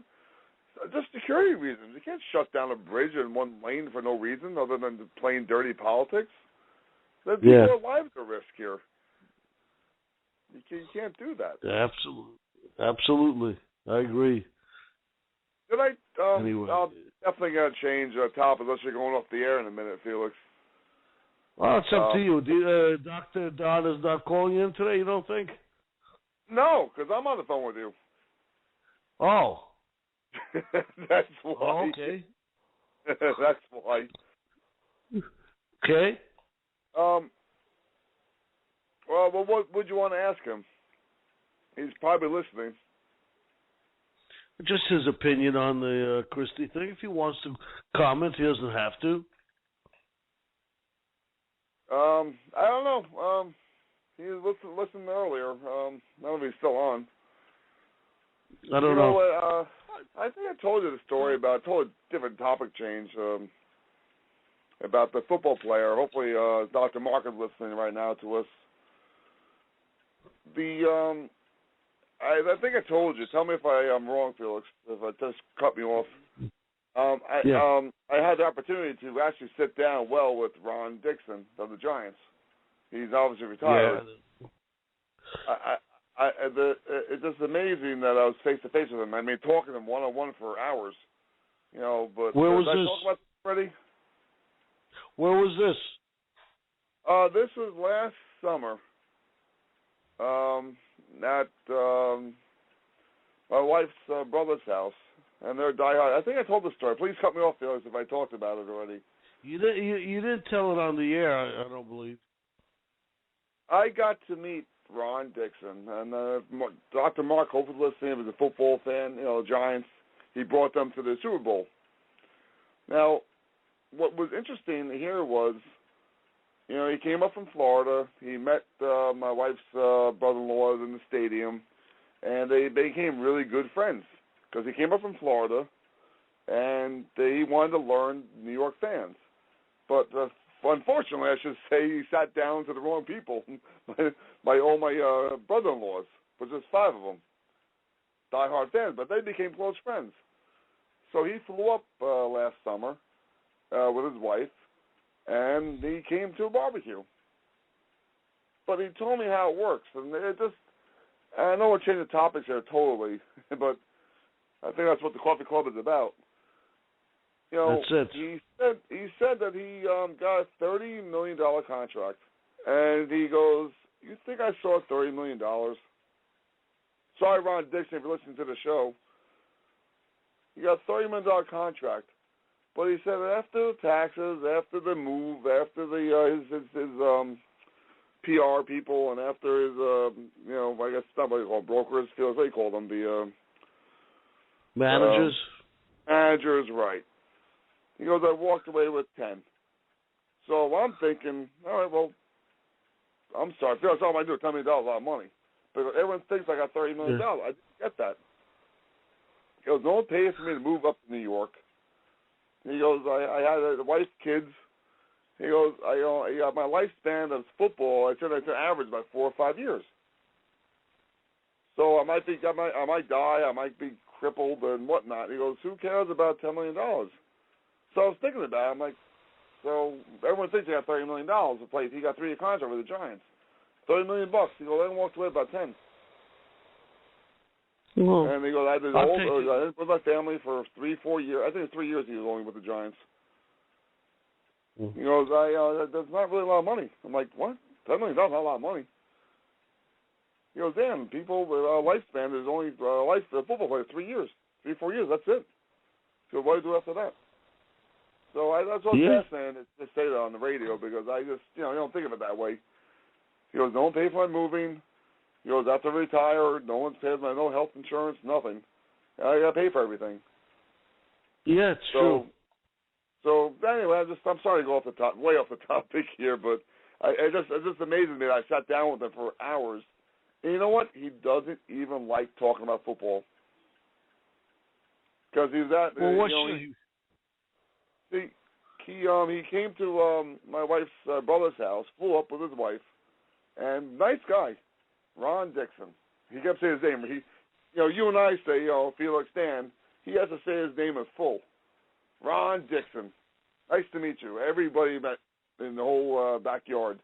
S3: just security reasons, you can't shut down a bridge in one lane for no reason other than plain dirty politics. There's more lives at risk here. You can't do that.
S1: Absolutely. I agree.
S3: Anyway. I'm definitely going to change topic unless you're going off the air in a minute, Felix.
S1: Well, it's up to you. Dr. Don is not calling you in today, you don't think?
S3: No, because I'm on the phone with you.
S1: Oh.
S3: That's why.
S1: Oh, okay.
S3: That's why.
S1: Okay.
S3: Well, what would you want to ask him? He's probably listening.
S1: Just his opinion on the Christie thing. If he wants to comment, he doesn't have to.
S3: I don't know. He listened earlier. I don't know if he's still on.
S1: I don't know.
S3: What, I think I told you the story about. I told a different topic change about the football player. Hopefully, Dr. Mark is listening right now to us. I think I told you. Tell me if I'm wrong, Felix. If I just cut me off. I had the opportunity to actually sit down with Ron Dixon of the Giants. He's obviously retired.
S1: Yeah.
S3: It's just amazing that I was face to face with him. I mean, talking to him one-on-one for hours. But
S1: where was
S3: did I
S1: this?
S3: talk about this already?
S1: Where was this?
S3: This was last summer. At my wife's brother's house, and they're diehard. I think I told the story. Please cut me off, Felix, if I talked about it already.
S1: You didn't tell it on the air. I don't believe.
S3: I got to meet Ron Dixon, and Dr. Mark, hopefully listening, was a football fan. Giants. He brought them to the Super Bowl. Now, what was interesting here was, he came up from Florida. He met my wife's brother-in-law in the stadium, and they became really good friends because he came up from Florida, and he wanted to learn New York fans. But unfortunately, I should say, he sat down to the wrong people. my brother-in-laws, which was 5 of them, diehard fans, but they became close friends. So he flew up last summer with his wife, and he came to a barbecue. But he told me how it works, and I know we're changing topics here totally, but I think that's what the coffee club is about.
S1: That's it.
S3: He said that he got a $30 million contract, and he goes, "You think I saw $30 million?" Sorry, Ron Dixon, if you're listening to the show. He got a $30 million contract. But he said after the taxes, after the move, after his PR people, and after his I guess it's not what you call brokers, what do you call them? The
S1: managers.
S3: Managers, right? He goes, I walked away with 10. So I'm thinking, all right, well, I'm sorry. That's all I do. $10 million is a lot of money, but everyone thinks I got $30 million.
S1: Yeah.
S3: I didn't get that. He goes, no one pays for me to move up to New York. He goes, I had a wife, kids. He goes, my lifespan of football, I said it's an average about 4 or 5 years. So I might die, I might be crippled and whatnot. He goes, who cares about $10 million? So I was thinking about it. I'm like, so everyone thinks he got $30 million to play. He got 3-year contract with the Giants. $30 million. He goes, I walked away about 10.
S1: Well,
S3: and he goes, I was with my family for 3-4 years. I think it's 3 years he was only with the Giants. He goes, that's not really a lot of money. I'm like, what? $10 million, not a lot of money. He goes, damn, people, lifespan is only, football player, 3 years, 3-4 years, that's it. So what do you do after that? So that's what I'm fascinating to say that on the radio, because I just, you don't think of it that way. He goes, don't pay for my moving. He goes, after I retire, no one's paying my no health insurance, nothing. I got to pay for everything.
S1: Yeah, it's true.
S3: So anyway, I'm sorry to go way off the topic here, but it just amazes me that I sat down with him for hours. And you know what? He doesn't even like talking about football. Because he's that.
S1: Well, what should
S3: he? See, he came to my wife's brother's house, flew up with his wife, and nice guy, Ron Dixon. He kept saying his name. You and I say, Felix Dan. He has to say his name in full. Ron Dixon. Nice to meet you. Everybody met in the whole backyard.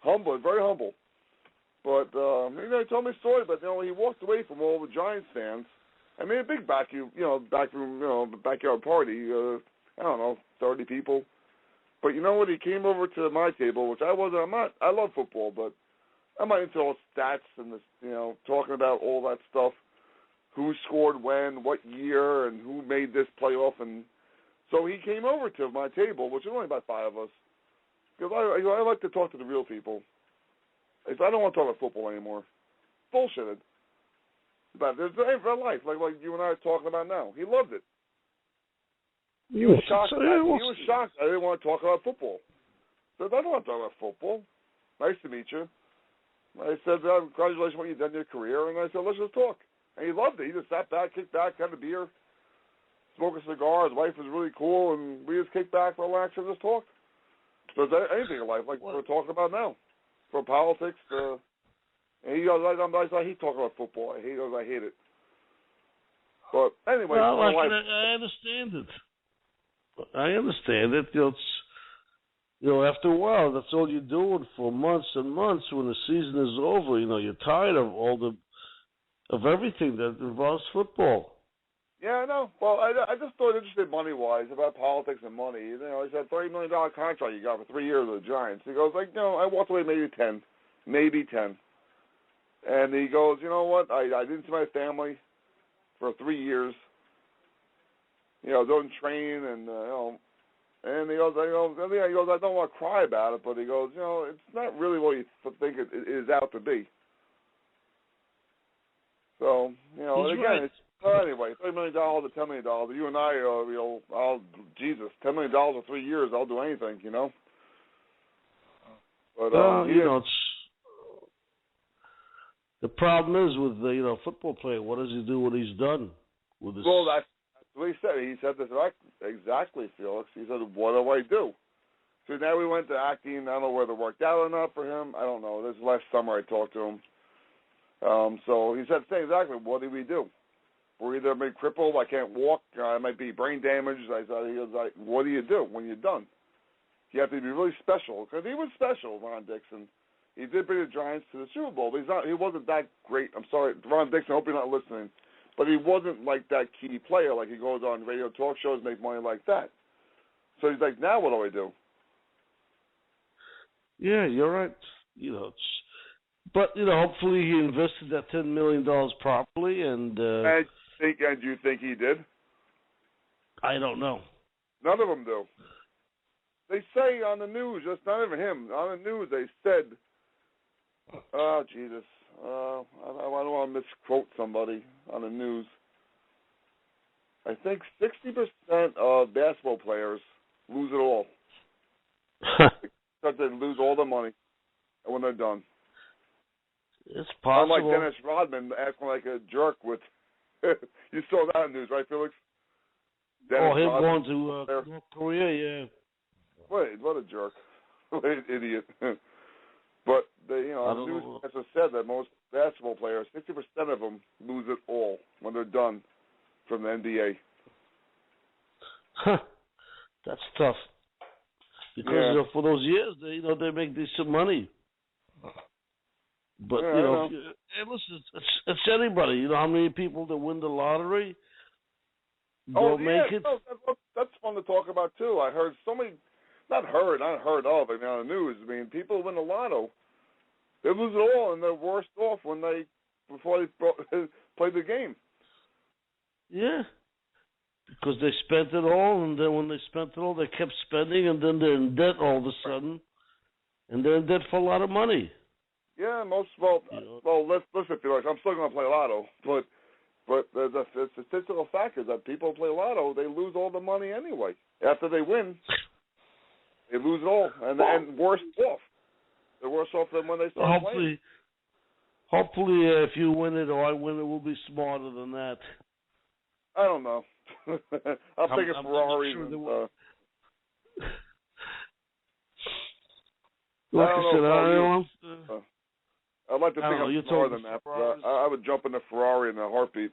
S3: Humble, very humble. But he told me a story, but he walked away from all the Giants fans. I mean, a big backyard party. I don't know, 30 people. But you know what? He came over to my table, which I love football, but I'm not into all stats and this, talking about all that stuff. Who scored when, what year, and who made this playoff. And So he came over to my table, which is only about 5 of us, because I like to talk to the real people. I don't want to talk about football anymore. Bullshitted. But there's a life, like you and I are talking about now. He loved it. He was shocked. He was shocked I didn't want to talk about football. I said, I don't want to talk about football. Nice to meet you. I said, congratulations on what you've done in your career. And I said, let's just talk. And he loved it. He just sat back, kicked back, had a beer, smoked a cigar. His wife was really cool, and we just kicked back, relaxed, and just talked. So there's anything in life like we're talking about now, from politics to. And he goes, I hate talking about football. I hate it. But anyway,
S1: well, I understand it. I understand it. After a while, that's all you're doing for months and months. When the season is over, you're tired of everything that involves football.
S3: Yeah, I know. Well, I just thought interested money-wise about politics and money. He said $30 million contract you got for 3 years with the Giants. He goes, I walked away maybe 10. And he goes, you know what? I didn't see my family for 3 years. Don't train and and he goes, I don't want to cry about it, but he goes, it's not really what you think it is out to be. So, again, anyway, $30 million to $10 million. You and I, $10 million for 3 years, I'll do anything, But
S1: the problem is with the football player. What does he do when he's done with his?
S3: Well, that's what he said. He said this exactly, Felix. He said, "What do I do?" So now we went to acting. I don't know whether it worked out or not for him. I don't know. This is last summer I talked to him. So he said, "Say exactly. What do we do? We're either maybe crippled. I can't walk. I might be brain damaged." I said, "He goes, what do you do when you're done? You have to be really special because he was special, Ron Dixon." He did bring the Giants to the Super Bowl, but he wasn't that great. I'm sorry, Ron Dixon, I hope you're not listening. But he wasn't like that key player, like he goes on radio talk shows, make money like that. So he's like, now what do I do?
S1: Yeah, you're right. But hopefully he invested that $10 million properly. And
S3: do you think he did?
S1: I don't know.
S3: None of them do. They say on the news, just not even him. On the news, they said. Oh, Jesus. I don't want to misquote somebody on the news. I think 60% of basketball players lose it all. Because they lose all the money when they're done.
S1: It's possible.
S3: Unlike Dennis Rodman acting like a jerk with... You saw that in the news, right, Felix? Dennis
S1: him
S3: Rodman,
S1: going to North Korea, yeah.
S3: What a jerk. What an idiot. But, the news has said that most basketball players, 60% of them lose it all when they're done from the NBA.
S1: That's tough. Because for those years, they make decent money. But, listen, it's anybody. How many people that win the lottery don't make it?
S3: No, that's fun to talk about, too. I heard so many... Not heard of, on the news. I mean, people who win the lotto, they lose it all, and they're worse off before they play the game.
S1: Yeah, because they spent it all, and then when they spent it all, they kept spending, and then they're in debt all of a sudden, and they're in debt for a lot of money.
S3: Yeah, listen, Felix, I'm still going to play lotto, but the statistical fact is that people who play lotto, they lose all the money anyway. After they win, they lose it all, and worse off. They're worse off than when they start playing.
S1: Hopefully, if you win it or I win it, we'll be smarter than that.
S3: I don't know. I'm thinking Ferrari.
S1: Sure like I said,
S3: I'd like to think I'm smarter than that. I would jump in a Ferrari in a heartbeat.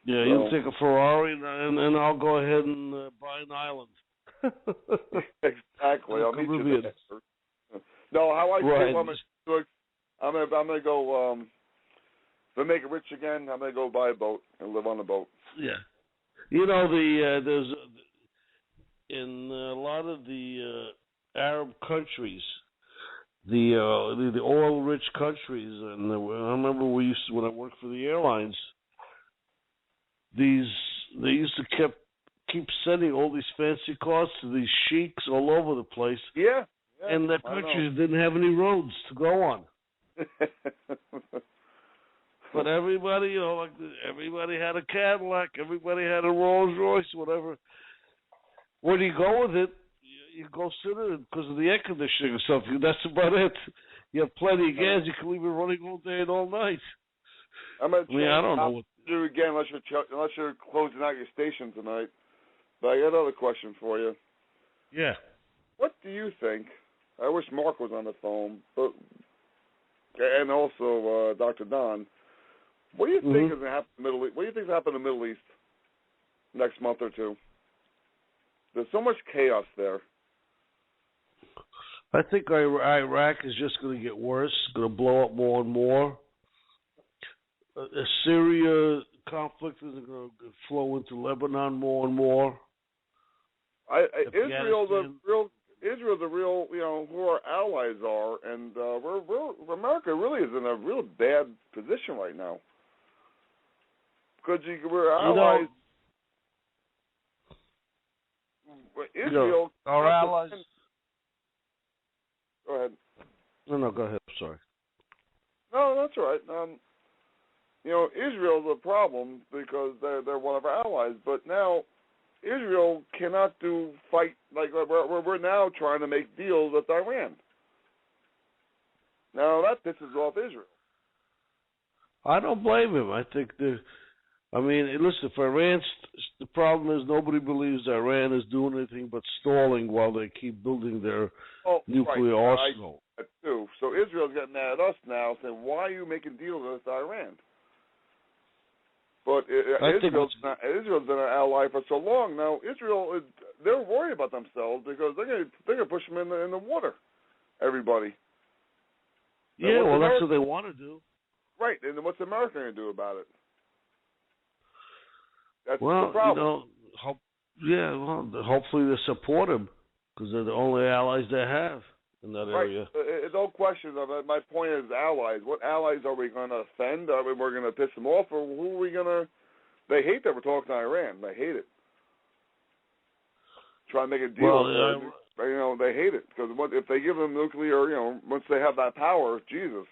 S1: Yeah, you take a Ferrari, and I'll go ahead and buy an island.
S3: Exactly. I'll meet you there. No, how I feel, I'm gonna go. If I make it rich again, I'm gonna go buy a boat and live on a boat.
S1: Yeah, there's in a lot of the Arab countries, the oil-rich countries, and I remember when I worked for the airlines. They used to keep keep sending all these fancy cars to these sheiks all over the place.
S3: Yeah.
S1: And their countries didn't have any roads to go on. But everybody, everybody had a Cadillac, everybody had a Rolls Royce, whatever. When you go with it, you go sit in it because of the air conditioning or something. That's about it. You have plenty of gas. You can leave it running all day and all night.
S3: I don't know
S1: what
S3: to do again unless you're closing out your station tonight. But I got another question for you.
S1: Yeah.
S3: What do you think? I wish Mark was on the phone, but and also Dr. Don. What do you think is going to happen in the Middle East? What do you think is happening in the Middle East next month or two? There's so much chaos there.
S1: I think Iraq is just going to get worse. It's going to blow up more and more. The Syria conflict is going to flow into Lebanon more and more.
S3: Israel's a real, who our allies are, and America really is in a real bad position right now. Because we're allies. Israel.
S1: Our allies.
S3: Go ahead.
S1: No, go ahead. Sorry.
S3: No, that's all right. Israel's a problem because they're one of our allies, but now Israel cannot fight like we're now trying to make deals with Iran. Now that pisses off Israel.
S1: I don't blame him. I think listen, for Iran, the problem is nobody believes Iran is doing anything but stalling while they keep building their nuclear arsenal.
S3: That too. So Israel's getting mad at us now, saying, "Why are you making deals with Iran?" But Israel's been an ally for so long now. Israel, they're worried about themselves because they're gonna push them in the water. Everybody.
S1: Yeah, well, that's what they want to do.
S3: Right, and what's America going to do about it? That's
S1: the
S3: problem.
S1: Hopefully they support them because they're the only allies they have in that area.
S3: No question of it. My point is allies. What allies are we going to offend? Are we going to piss them off, or who are we going to? They hate that we're talking to Iran. They hate it. Try to make a deal. They hate it because if they give them nuclear, once they have that power, Jesus.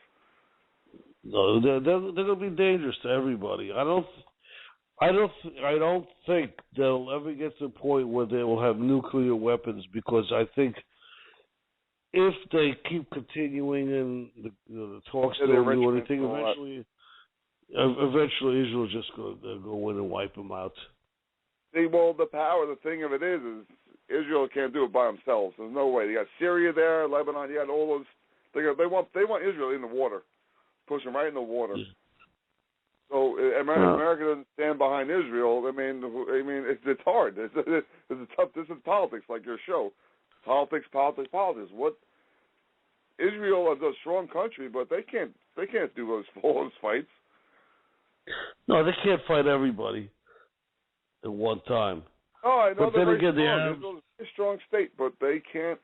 S1: No, they're going to be dangerous to everybody. I don't think they'll ever get to the point where they will have nuclear weapons because I think if they keep continuing and the talks don't do anything, eventually Israel's just going to go in and wipe them out.
S3: See, well, the thing of it is Israel can't do it by themselves. There's no way. You got Syria there, Lebanon. You got all those. They want Israel in the water, push them right in the water.
S1: Yeah.
S3: So America doesn't stand behind Israel. I mean, it's hard. It's tough. This is politics, like your show. Politics. What? Israel is a strong country, but they can't do all those fights.
S1: No, they can't fight everybody at one time.
S3: Oh, I know
S1: but then again,
S3: Israel's a strong state, but they can't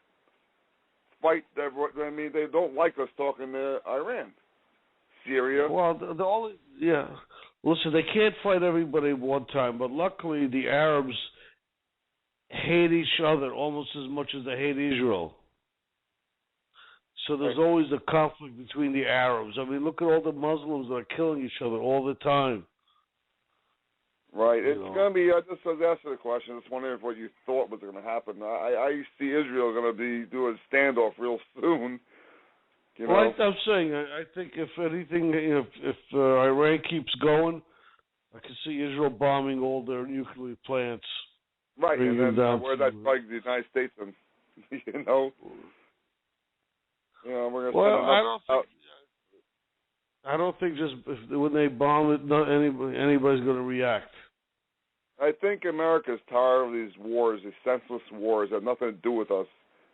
S3: fight. I mean, they don't like us talking to Iran, Syria.
S1: Well, listen, they can't fight everybody at one time, but luckily the Arabs hate each other almost as much as they hate Israel. So there's always a conflict between the Arabs. I mean, look at all the Muslims that are killing each other all the time.
S3: Right. It's going to be, I just was asking the question. I was wondering what you thought was going to happen. I see Israel going to be doing standoff real soon.
S1: Well, I'm saying, I think if anything, if Iran keeps going, I can see Israel bombing all their nuclear plants.
S3: Right, and then where that's like the United States, and we're going to
S1: I don't think just when they bomb it, anybody's going to react.
S3: I think America's tired of these wars, these senseless wars that have nothing to do with us.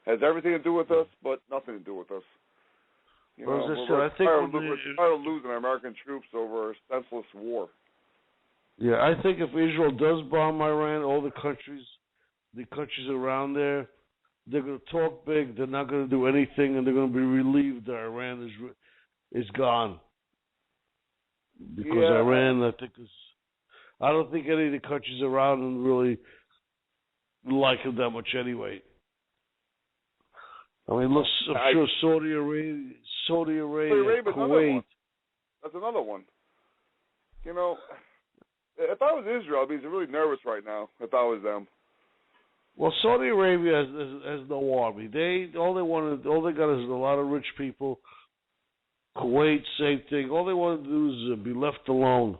S3: Has everything to do with us, but nothing to do with us. We're tired of losing our American troops over a senseless war.
S1: Yeah, I think if Israel does bomb Iran, all the countries around there, they're going to talk big. They're not going to do anything, and they're going to be relieved that Iran is gone. Because Iran, I don't think any of the countries around them really like him that much anyway. I mean, look, I'm sure Saudi Arabia, Kuwait.
S3: That's another one. You know, if I was Israel, I'd be really nervous right now if I was them.
S1: Well, Saudi Arabia has no army. All they got is a lot of rich people. Kuwait, same thing. All they want to do is be left alone.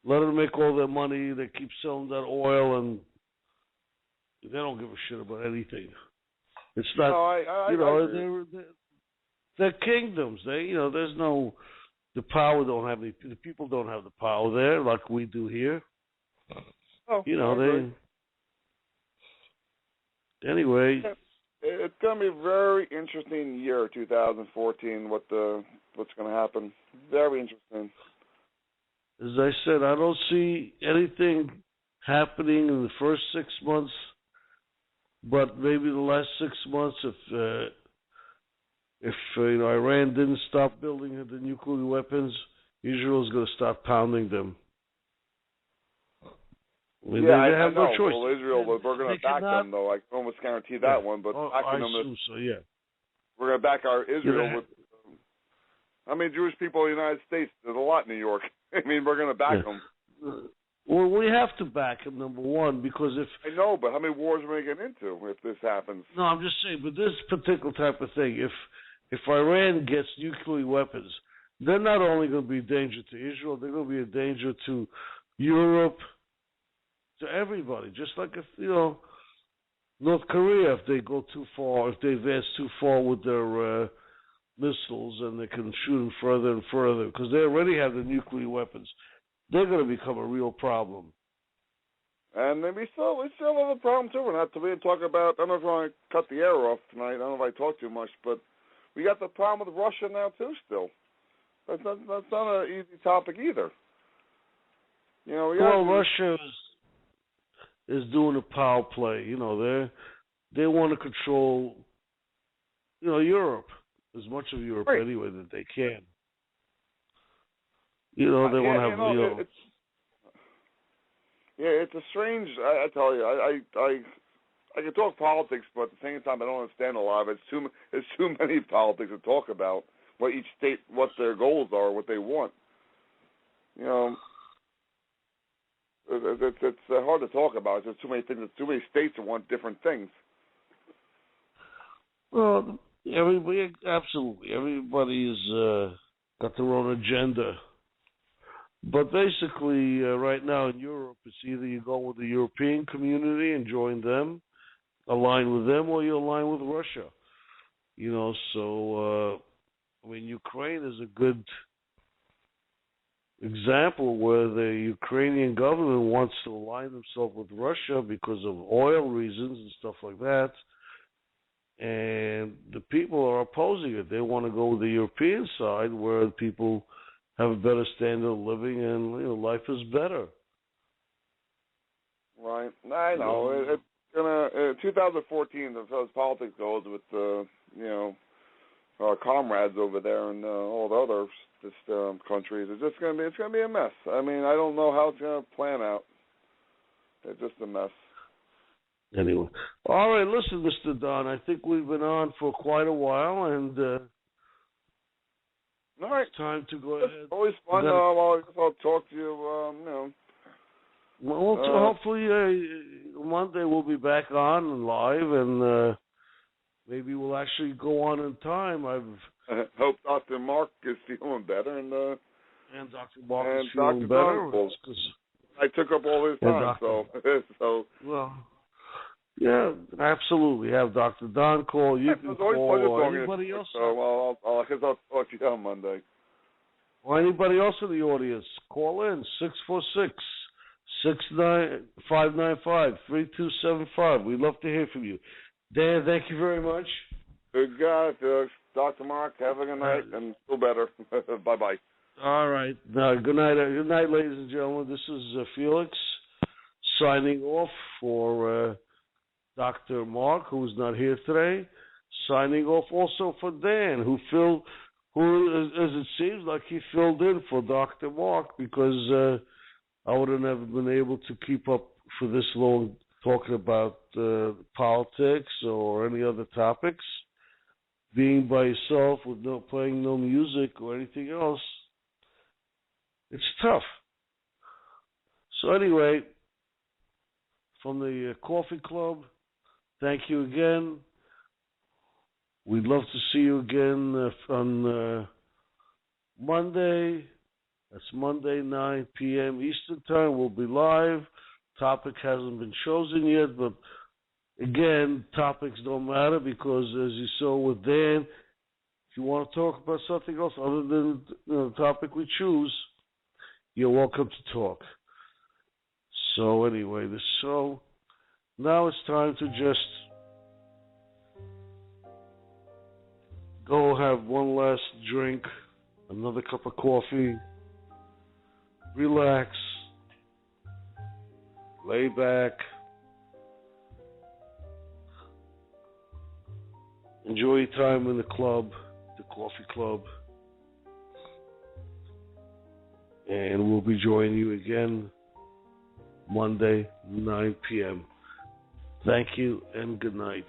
S1: Let them make all their money. They keep selling that oil, and they don't give a shit about anything. It's not. No, they're kingdoms. There's no. The power don't have any. The people don't have the power there like we do here.
S3: Oh,
S1: Anyway,
S3: it's going to be a very interesting year, 2014. What's going to happen? Very interesting.
S1: As I said, I don't see anything happening in the first 6 months, but maybe the last 6 months, if Iran didn't stop building the nuclear weapons, Israel's going to start pounding them. I mean, they have no choice.
S3: Well, Israel, we're going to back them, though. I can almost guarantee that one. But backing them, we're going to back our Israel with. How many Jewish people in the United States? There's a lot in New York. I mean, we're going to back them.
S1: Well, we have to back them, number one, because if...
S3: I know, but how many wars are we going to get into if this happens?
S1: No, I'm just saying, but this particular type of thing, if Iran gets nuclear weapons, they're not only going to be a danger to Israel, they're going to be a danger to Europe, to everybody. Just like if, North Korea, if they go too far, if they advance too far with their missiles and they can shoot them further and further, because they already have the nuclear weapons, they're going to become a real problem.
S3: And then we still have a problem too. We're not to really talk about. I don't know if I want to cut the air off tonight. I don't know if I talk too much, but we got the problem with Russia now too. Still, that's not an easy topic either.
S1: Russia is doing a power play. They want to control, Europe, as much of Europe anyway that they can. They want to have.
S3: It's a strange. I tell you, I can talk politics, but at the same time, I don't understand a lot of it. It's too many politics to talk about. What each state, what their goals are, what they want. It's hard to talk about. There's too many things. There's too many states that want different things.
S1: Well, absolutely. Everybody's got their own agenda. But basically, right now in Europe, it's either you go with the European community and join them, align with them, or you align with Russia. Ukraine is a good example where the Ukrainian government wants to align themselves with Russia because of oil reasons and stuff like that. And the people are opposing it. They want to go with the European side where people have a better standard of living and life is better.
S3: Right. I know. It's gonna 2014 as far as politics goes with our comrades over there and all the other countries. It's gonna be a mess. I mean, I don't know how it's gonna plan out. It's just a mess.
S1: Anyway, all right. Listen, Mr. Don. I think we've been on for quite a while, and
S3: all right,
S1: it's time to go ahead.
S3: It's always fun. I'll talk to you.
S1: Well, hopefully Monday we'll be back on and live, and maybe we'll actually go on in time. I
S3: hope Dr. Mark is feeling better, and
S1: Dr. Mark is feeling better.
S3: I took up all his time, so.
S1: Well, yeah, absolutely. Have Dr. Don call. You can call anybody else.
S3: So I'll talk to you on Monday.
S1: Or anybody else in the audience, call in 646-595-3275. We'd love to hear from you. Dan, thank you very much.
S3: Good guy, Dr. Mark. Have a good night and feel better. Bye-bye.
S1: All right. Good night, ladies and gentlemen. This is Felix signing off for Dr. Mark, who's not here today. Signing off also for Dan, who as it seems like he filled in for Dr. Mark because I would have never been able to keep up for this long talking about politics or any other topics. Being by yourself with playing no music or anything else, it's tough. So anyway, from the Coffee Club, thank you again. We'd love to see you again on Monday. That's Monday, 9 p.m. Eastern Time. We'll be live. Topic hasn't been chosen yet, but again, topics don't matter because, as you saw with Dan, if you want to talk about something else other than the topic we choose, you're welcome to talk. So anyway, now it's time to just go have one last drink, another cup of coffee, relax, lay back, enjoy your time in the club, the Coffee Club, and we'll be joining you again Monday, 9 p.m. Thank you and good night.